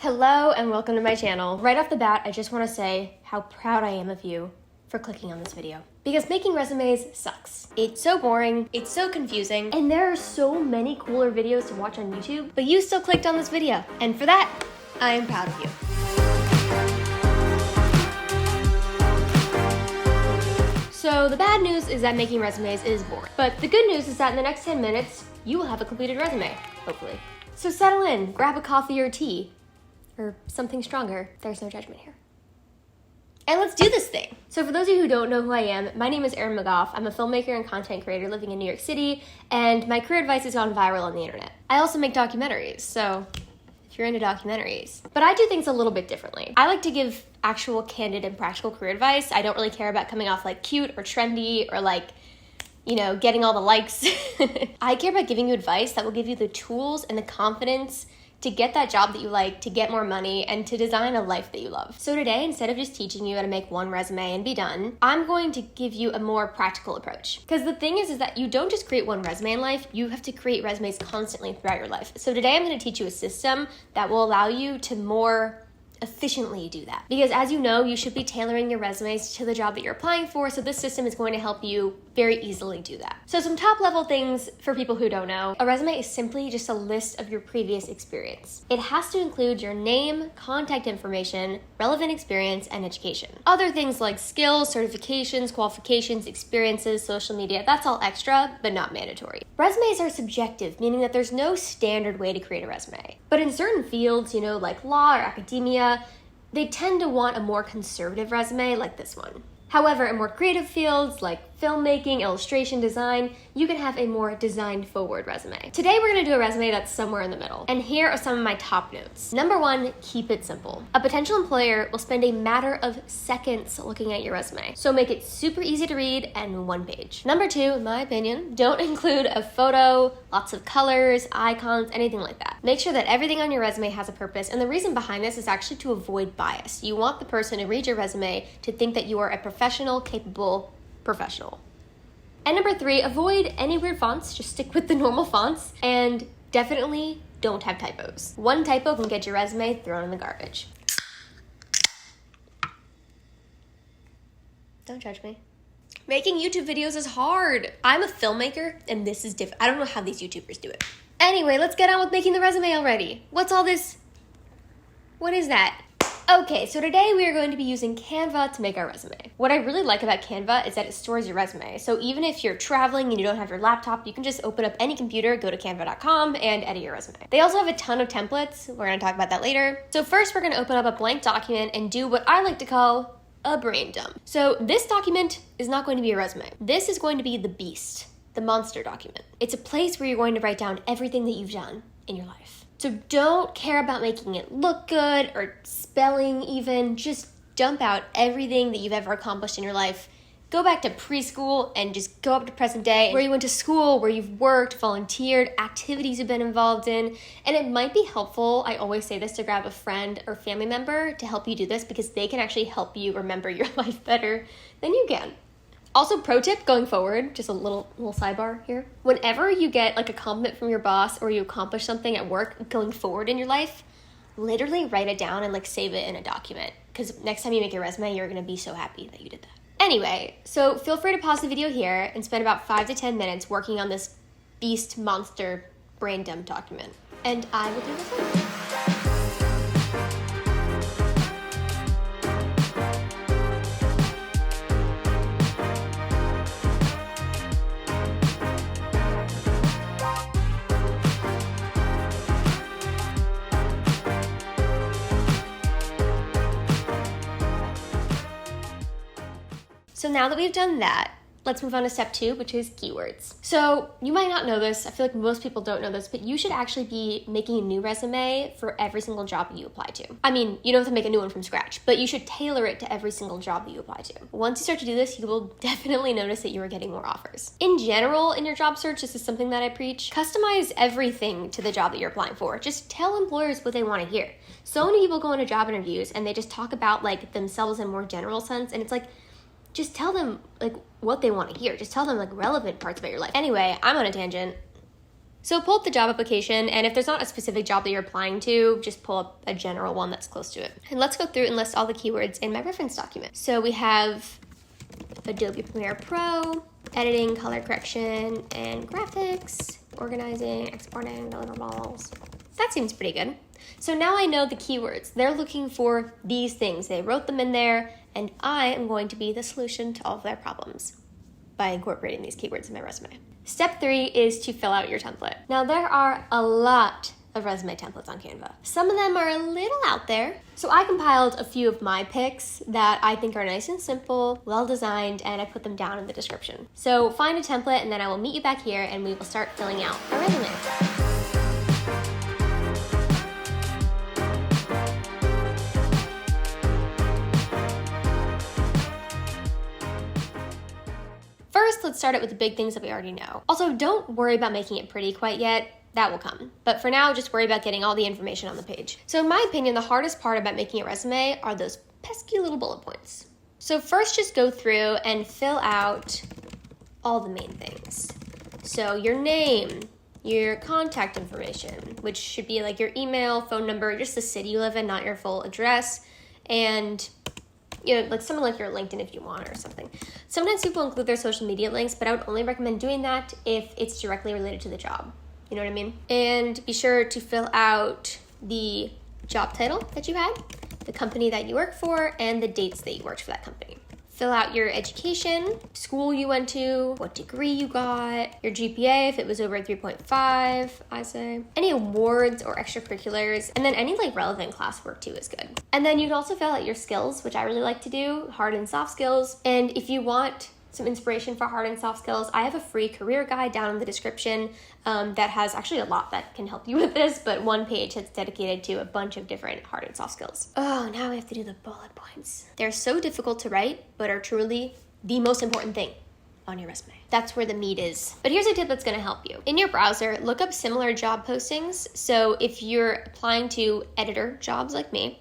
Hello and welcome to my channel. Right off the bat, I just want to say how proud I am of you for clicking on this video. Because making resumes sucks. It's so boring, it's so confusing, and there are so many cooler videos to watch on YouTube, but you still clicked on this video. And for that, I am proud of you. So the bad news is that making resumes is boring. But the good news is that in the next 10 minutes, you will have a completed resume, hopefully. So settle in, grab a coffee or tea, or something stronger. There's no judgment here. And let's do this thing. So for those of you who don't know who I am, my name is Erin McGough. I'm a filmmaker and content creator living in New York City, and my career advice has gone viral on the internet. I also make documentaries, so if you're into documentaries. But I do things a little bit differently. I like to give actual candid and practical career advice. I don't really care about coming off like cute or trendy or like, you know, getting all the likes. I care about giving you advice that will give you the tools and the confidence to get that job that you like, to get more money, and to design a life that you love. So today, instead of just teaching you how to make one resume and be done, I'm going to give you a more practical approach. Because the thing is that you don't just create one resume in life, you have to create resumes constantly throughout your life. So today I'm going to teach you a system that will allow you to more efficiently do that. Because as you know, you should be tailoring your resumes to the job that you're applying for, so this system is going to help you very easily do that. So some top level things for people who don't know, a resume is simply just a list of your previous experience. It has to include your name, contact information, relevant experience, and education. Other things like skills, certifications, qualifications, experiences, social media, that's all extra, but not mandatory. Resumes are subjective, meaning that there's no standard way to create a resume. But in certain fields, you know, like law or academia, they tend to want a more conservative resume like this one. However, in more creative fields like filmmaking, illustration, design, you can have a more design-forward resume. Today, we're gonna do a resume that's somewhere in the middle. And here are some of my top notes. Number one, keep it simple. A potential employer will spend a matter of seconds looking at your resume. So make it super easy to read and one page. Number two, in my opinion, don't include a photo, lots of colors, icons, anything like that. Make sure that everything on your resume has a purpose. And the reason behind this is actually to avoid bias. You want the person to read your resume to think that you are a professional, capable professional. And number three, avoid any weird fonts. Just stick with the normal fonts, and definitely don't have typos. One typo can get your resume thrown in the garbage. Don't judge me. Making YouTube videos is hard. I'm a filmmaker, and this is different. I don't know how these YouTubers do it. Anyway, let's get on with making the resume already. What's all this? What is that? Okay, so today we are going to be using Canva to make our resume. What I really like about Canva is that it stores your resume. So even if you're traveling and you don't have your laptop, you can just open up any computer, go to canva.com, and edit your resume. They also have a ton of templates. We're gonna talk about that later. So first, we're gonna open up a blank document and do what I like to call a brain dump. So this document is not going to be a resume. This is going to be the beast, the monster document. It's a place where you're going to write down everything that you've done in your life. So don't care about making it look good or spelling even, just dump out everything that you've ever accomplished in your life. Go back to preschool and just go up to present day, where you went to school, where you've worked, volunteered, activities you've been involved in. And it might be helpful, I always say this, to grab a friend or family member to help you do this, because they can actually help you remember your life better than you can. Also, pro tip going forward, just a little sidebar here. Whenever you get like a compliment from your boss or you accomplish something at work going forward in your life, literally write it down and like save it in a document. Because next time you make your resume, you're gonna be so happy that you did that. Anyway, so feel free to pause the video here and spend about 5 to 10 minutes working on this beast monster brain dump document. And I will do the same. So now that we've done that, let's move on to step 2, which is keywords. So you might not know this, I feel like most people don't know this, but you should actually be making a new resume for every single job you apply to. I mean, you don't have to make a new one from scratch, but you should tailor it to every single job that you apply to. Once you start to do this, you will definitely notice that you are getting more offers. In general, in your job search, this is something that I preach. Customize everything to the job that you're applying for. Just tell employers what they want to hear. So many people go into job interviews and they just talk about like themselves in a more general sense, and it's like, just tell them like what they want to hear. Just tell them like relevant parts about your life. Anyway, I'm on a tangent. So pull up the job application, and if there's not a specific job that you're applying to, just pull up a general one that's close to it. And let's go through and list all the keywords in my reference document. So we have Adobe Premiere Pro, editing, color correction, and graphics, organizing, exporting, deliverables. That seems pretty good. So now I know the keywords. They're looking for these things. They wrote them in there, and I am going to be the solution to all of their problems by incorporating these keywords in my resume. Step 3 is to fill out your template. Now there are a lot of resume templates on Canva. Some of them are a little out there. So I compiled a few of my picks that I think are nice and simple, well designed, and I put them down in the description. So find a template and then I will meet you back here and we will start filling out a resume. First, let's start it with the big things that we already know. Also, don't worry about making it pretty quite yet. That will come. But for now, just worry about getting all the information on the page. So in my opinion, the hardest part about making a resume are those pesky little bullet points. So first, just go through and fill out all the main things. So your name, your contact information, which should be like your email, phone number, just the city you live in, not your full address, and like something like your LinkedIn if you want or something. Sometimes people include their social media links, but I would only recommend doing that if it's directly related to the job. You know what I mean? And be sure to fill out the job title that you had, the company that you work for, and the dates that you worked for that company. Fill out your education, school you went to, what degree you got, your GPA if it was over 3.5, I say. Any awards or extracurriculars, and then any like relevant classwork too is good. And then you can also fill out your skills, which I really like to do, hard and soft skills. And if you want some inspiration for hard and soft skills, I have a free career guide down in the description that has actually a lot that can help you with this, but one page that's dedicated to a bunch of different hard and soft skills. Oh, now we have to do the bullet points. They're so difficult to write, but are truly the most important thing on your resume. That's where the meat is. But here's a tip that's gonna help you. In your browser, look up similar job postings. So if you're applying to editor jobs like me,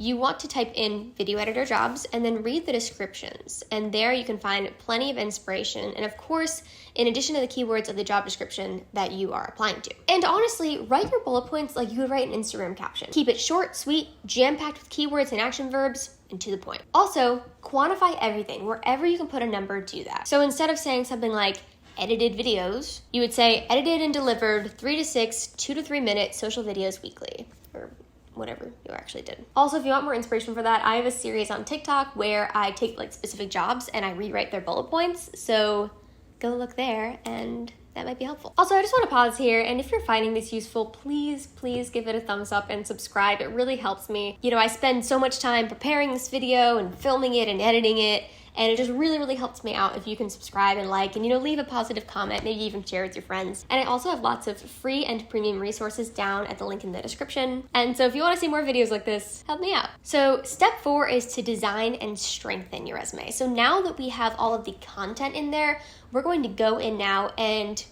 you want to type in video editor jobs and then read the descriptions. And there you can find plenty of inspiration. And of course, in addition to the keywords of the job description that you are applying to. And honestly, write your bullet points like you would write an Instagram caption. Keep it short, sweet, jam-packed with keywords and action verbs, and to the point. Also, quantify everything. Wherever you can put a number, do that. So instead of saying something like edited videos, you would say edited and delivered 3 to 6, 2 to 3 minute social videos weekly, or whatever you actually did. Also, if you want more inspiration for that, I have a series on TikTok where I take like specific jobs and I rewrite their bullet points. So go look there and that might be helpful. Also, I just want to pause here, and if you're finding this useful, please give it a thumbs up and subscribe. It really helps me. You know, I spend so much time preparing this video and filming it and editing it, and it just really helps me out if you can subscribe and like, and leave a positive comment, maybe even share with your friends. And I also have lots of free and premium resources down at the link in the description. And so if you want to see more videos like this, help me out. So step 4 is to design and strengthen your resume. So now that we have all of the content in there, we're going to go in now and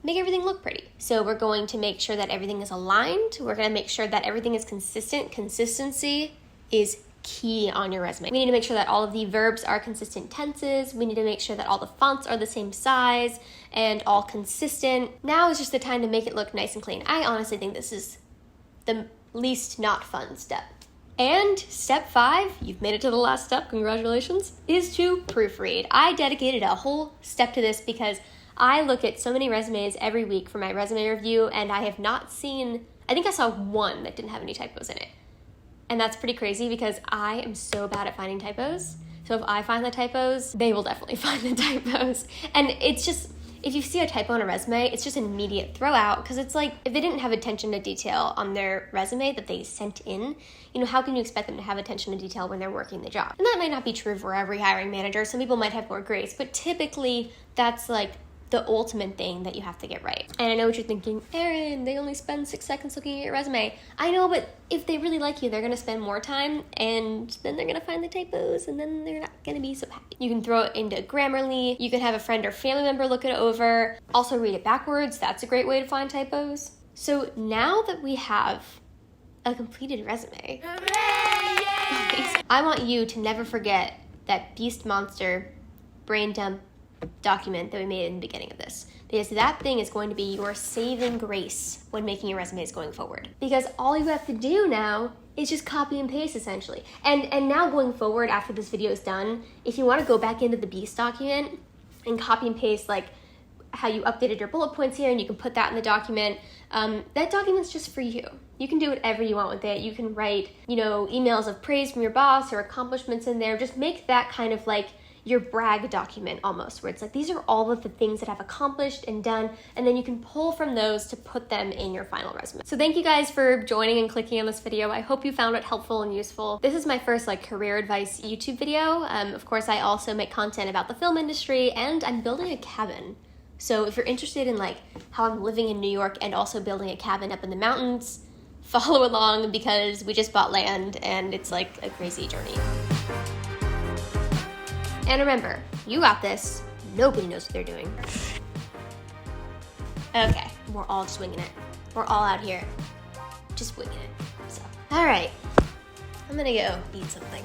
make everything look pretty. So we're going to make sure that everything is aligned. We're going to make sure that everything is consistent. Consistency is key on your resume. We need to make sure that all of the verbs are consistent tenses. We need to make sure that all the fonts are the same size and all consistent. Now is just the time to make it look nice and clean. I honestly think this is the least not fun step. And step 5, you've made it to the last step, congratulations, is to proofread. I dedicated a whole step to this because I look at so many resumes every week for my resume review, and I have not seen, I think I saw one that didn't have any typos in it. And that's pretty crazy because I am so bad at finding typos. So if I find the typos, they will definitely find the typos. And it's just, if you see a typo on a resume, it's just an immediate throw out, because it's like, if they didn't have attention to detail on their resume that they sent in, how can you expect them to have attention to detail when they're working the job? And that might not be true for every hiring manager. Some people might have more grace, but typically that's like the ultimate thing that you have to get right. And I know what you're thinking, Erin, they only spend 6 seconds looking at your resume. I know, but if they really like you, they're gonna spend more time, and then they're gonna find the typos, and then they're not gonna be so happy. You can throw it into Grammarly. You can have a friend or family member look it over. Also read it backwards. That's a great way to find typos. So now that we have a completed resume, hooray, I want you to never forget that beast monster brain dump document that we made in the beginning of this. because that thing is going to be your saving grace when making your resumes going forward. Because all you have to do now is just copy and paste essentially. And now going forward after this video is done, if you want to go back into the Beast document and copy and paste like how you updated your bullet points here, and you can put that in the document. That document's just for you. You can do whatever you want with it. You can write, you know, emails of praise from your boss or accomplishments in there. Just make that kind of like your brag document almost, where it's like, these are all of the things that I've accomplished and done, and then you can pull from those to put them in your final resume. So thank you guys for joining and clicking on this video. I hope you found it helpful and useful. This is my first like career advice YouTube video. Of course, I also make content about the film industry, and I'm building a cabin. So if you're interested in like how I'm living in New York and also building a cabin up in the mountains, follow along because we just bought land and it's like a crazy journey. And remember, you got this. Nobody knows what they're doing. Okay, we're all just winging it. We're all out here just winging it. So, all right, I'm gonna go eat something.